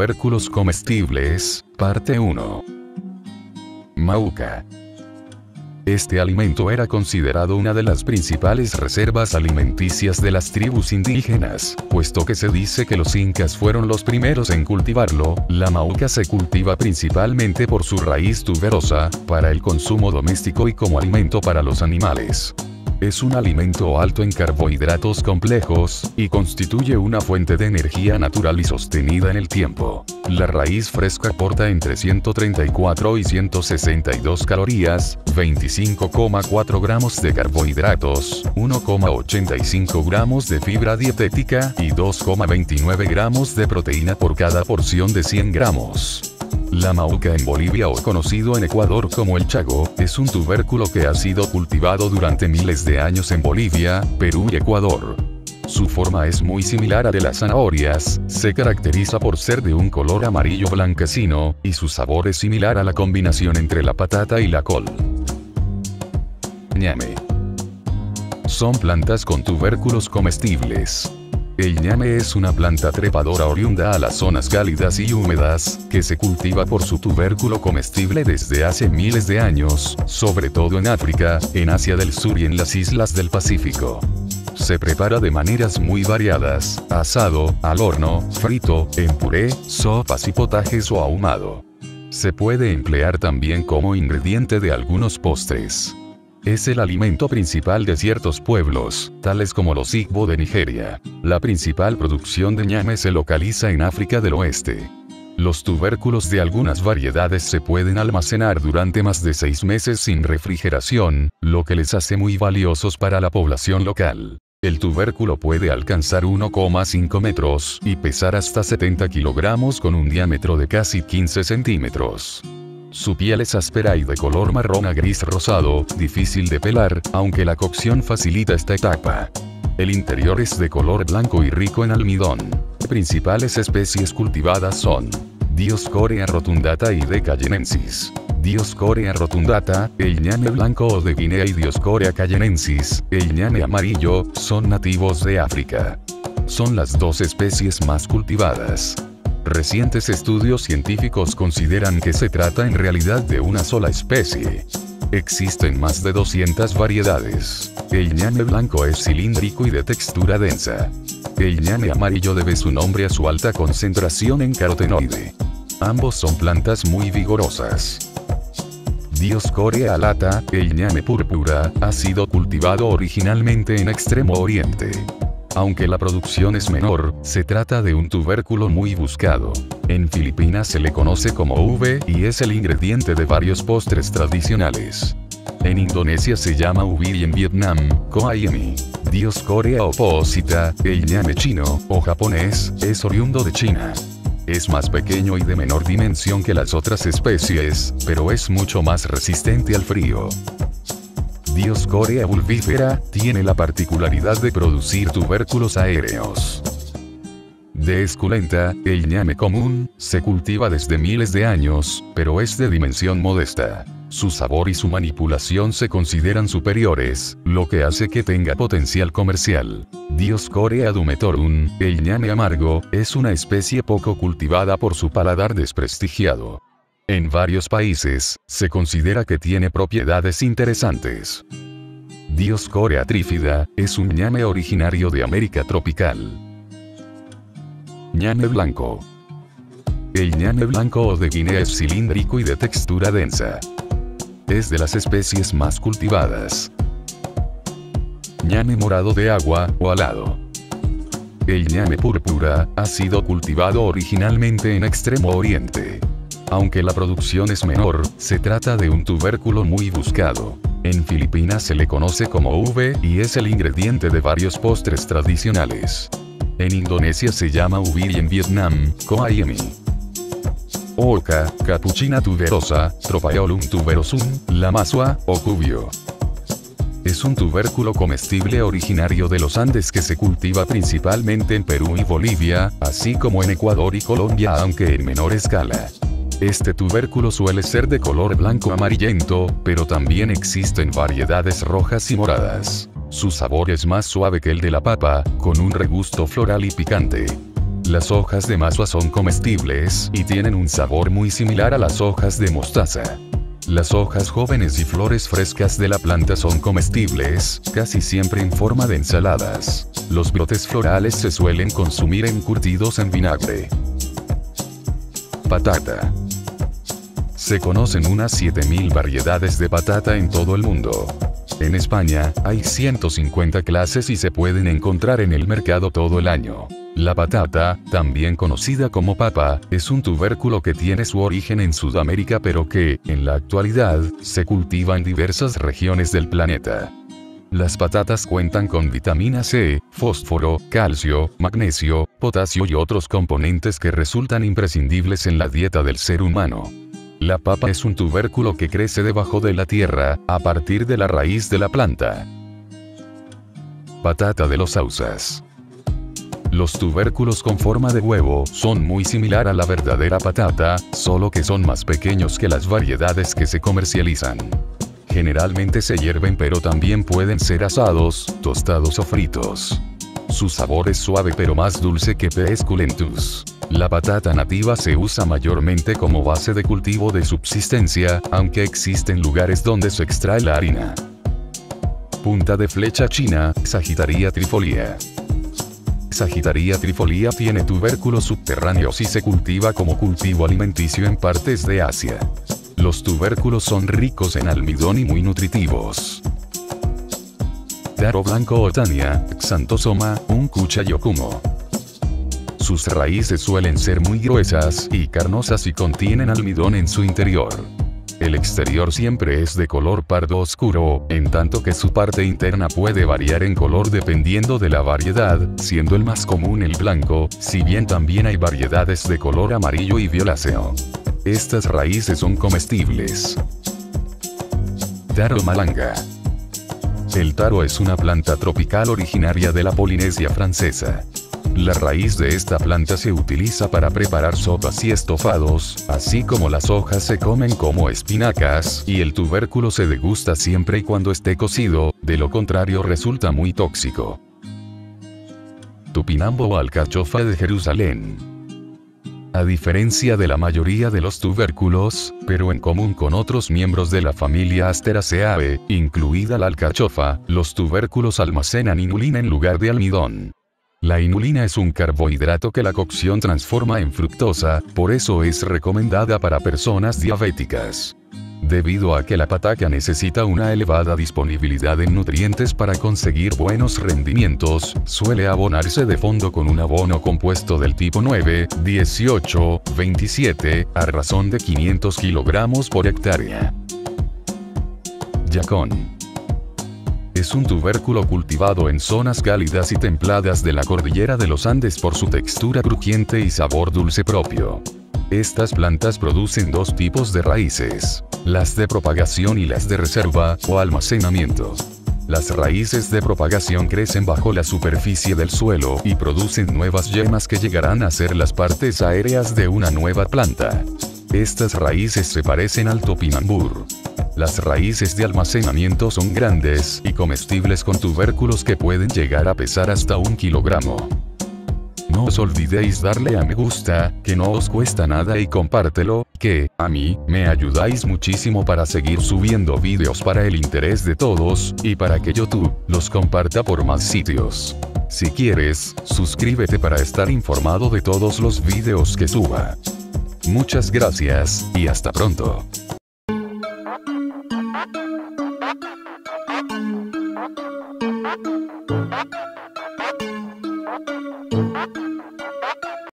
tubérculos comestibles, parte 1. Mauca. Este alimento era considerado una de las principales reservas alimenticias de las tribus indígenas, puesto que se dice que los incas fueron los primeros en cultivarlo. La mauca se cultiva principalmente por su raíz tuberosa, para el consumo doméstico y como alimento para los animales. Es un alimento alto en carbohidratos complejos, y constituye una fuente de energía natural y sostenida en el tiempo. La raíz fresca aporta entre 134 y 162 calorías, 25,4 gramos de carbohidratos, 1,85 gramos de fibra dietética y 2,29 gramos de proteína por cada porción de 100 gramos. La mauca en Bolivia, o conocido en Ecuador como el chago, es un tubérculo que ha sido cultivado durante miles de años en Bolivia, Perú y Ecuador. Su forma es muy similar a de las zanahorias, se caracteriza por ser de un color amarillo blanquecino, y su sabor es similar a la combinación entre la patata y la col. Ñame. Son plantas con tubérculos comestibles. El ñame es una planta trepadora oriunda a las zonas cálidas y húmedas, que se cultiva por su tubérculo comestible desde hace miles de años, sobre todo en África, en Asia del Sur y en las islas del Pacífico. Se prepara de maneras muy variadas: asado, al horno, frito, en puré, sopas y potajes o ahumado. Se puede emplear también como ingrediente de algunos postres. Es el alimento principal de ciertos pueblos, tales como los Igbo de Nigeria. La principal producción de ñame se localiza en África del Oeste. Los tubérculos de algunas variedades se pueden almacenar durante más de 6 meses sin refrigeración, lo que les hace muy valiosos para la población local. El tubérculo puede alcanzar 1,5 metros y pesar hasta 70 kilogramos con un diámetro de casi 15 centímetros. Su piel es áspera y de color marrón a gris rosado, difícil de pelar, aunque la cocción facilita esta etapa. El interior es de color blanco y rico en almidón. Las principales especies cultivadas son Dioscorea rotundata y D. cayenensis. Dioscorea rotundata, el ñame blanco o de Guinea, y Dioscorea cayenensis, el ñame amarillo, son nativos de África. Son las dos especies más cultivadas. Recientes estudios científicos consideran que se trata en realidad de una sola especie. Existen más de 200 variedades. El ñame blanco es cilíndrico y de textura densa. El ñame amarillo debe su nombre a su alta concentración en carotenoide. Ambos son plantas muy vigorosas. Dioscorea alata, el ñame púrpura, ha sido cultivado originalmente en Extremo Oriente. Aunque la producción es menor, se trata de un tubérculo muy buscado. En Filipinas se le conoce como ube y es el ingrediente de varios postres tradicionales. En Indonesia se llama ubi y en Vietnam, koayemi. Dioscorea opposita, el ñame chino, o japonés, es oriundo de China. Es más pequeño y de menor dimensión que las otras especies, pero es mucho más resistente al frío. Dioscorea bulbífera, tiene la particularidad de producir tubérculos aéreos. De esculenta, el ñame común, se cultiva desde miles de años, pero es de dimensión modesta. Su sabor y su manipulación se consideran superiores, lo que hace que tenga potencial comercial. Dioscorea dumetorum, el ñame amargo, es una especie poco cultivada por su paladar desprestigiado. En varios países, se considera que tiene propiedades interesantes. Dioscorea trífida, es un ñame originario de América tropical. Ñame blanco. El ñame blanco o de Guinea es cilíndrico y de textura densa. Es de las especies más cultivadas. Ñame morado de agua, o alado. El ñame púrpura, ha sido cultivado originalmente en Extremo Oriente. Aunque la producción es menor, se trata de un tubérculo muy buscado. En Filipinas se le conoce como ube y es el ingrediente de varios postres tradicionales. En Indonesia se llama ubi y en Vietnam, koayemi. Oca, capuchina tuberosa, Tropaeolum tuberosum, la masua, o cubio. Es un tubérculo comestible originario de los Andes que se cultiva principalmente en Perú y Bolivia, así como en Ecuador y Colombia, aunque en menor escala. Este tubérculo suele ser de color blanco amarillento, pero también existen variedades rojas y moradas. Su sabor es más suave que el de la papa, con un regusto floral y picante. Las hojas de mazua son comestibles y tienen un sabor muy similar a las hojas de mostaza. Las hojas jóvenes y flores frescas de la planta son comestibles, casi siempre en forma de ensaladas. Los brotes florales se suelen consumir encurtidos en vinagre. Patata. Se conocen unas 7000 variedades de patata en todo el mundo. En España, hay 150 clases y se pueden encontrar en el mercado todo el año. La patata, también conocida como papa, es un tubérculo que tiene su origen en Sudamérica pero que, en la actualidad, se cultiva en diversas regiones del planeta. Las patatas cuentan con vitamina C, fósforo, calcio, magnesio, potasio y otros componentes que resultan imprescindibles en la dieta del ser humano. La papa es un tubérculo que crece debajo de la tierra, a partir de la raíz de la planta. Patata de los Hausas. Los tubérculos con forma de huevo son muy similar a la verdadera patata, solo que son más pequeños que las variedades que se comercializan. Generalmente se hierven pero también pueden ser asados, tostados o fritos. Su sabor es suave pero más dulce que P. esculentus. La patata nativa se usa mayormente como base de cultivo de subsistencia, aunque existen lugares donde se extrae la harina. Punta de flecha china, Sagittaria trifolia. Sagittaria trifolia tiene tubérculos subterráneos y se cultiva como cultivo alimenticio en partes de Asia. Los tubérculos son ricos en almidón y muy nutritivos. Taro blanco o Tania, Xanthosoma, Uncucha yokumo. Sus raíces suelen ser muy gruesas y carnosas y contienen almidón en su interior. El exterior siempre es de color pardo oscuro, en tanto que su parte interna puede variar en color dependiendo de la variedad, siendo el más común el blanco, si bien también hay variedades de color amarillo y violáceo. Estas raíces son comestibles. Taro malanga. El taro es una planta tropical originaria de la Polinesia francesa. La raíz de esta planta se utiliza para preparar sopas y estofados, así como las hojas se comen como espinacas, y el tubérculo se degusta siempre y cuando esté cocido, de lo contrario resulta muy tóxico. Tupinambo o alcachofa de Jerusalén. A diferencia de la mayoría de los tubérculos, pero en común con otros miembros de la familia Asteraceae, incluida la alcachofa, los tubérculos almacenan inulina en lugar de almidón. La inulina es un carbohidrato que la cocción transforma en fructosa, por eso es recomendada para personas diabéticas. Debido a que la patata necesita una elevada disponibilidad en nutrientes para conseguir buenos rendimientos, suele abonarse de fondo con un abono compuesto del tipo 9, 18, 27, a razón de 500 kilogramos por hectárea. Yacón. Es un tubérculo cultivado en zonas cálidas y templadas de la cordillera de los Andes por su textura crujiente y sabor dulce propio. Estas plantas producen dos tipos de raíces: las de propagación y las de reserva, o almacenamiento. Las raíces de propagación crecen bajo la superficie del suelo y producen nuevas yemas que llegarán a ser las partes aéreas de una nueva planta. Estas raíces se parecen al topinambur. Las raíces de almacenamiento son grandes y comestibles con tubérculos que pueden llegar a pesar hasta 1 kilogramo. No os olvidéis darle a me gusta, que no os cuesta nada, y compártelo, que, a mí, me ayudáis muchísimo para seguir subiendo vídeos para el interés de todos, y para que YouTube los comparta por más sitios. Si quieres, suscríbete para estar informado de todos los vídeos que suba. Muchas gracias, y hasta pronto. Thank you.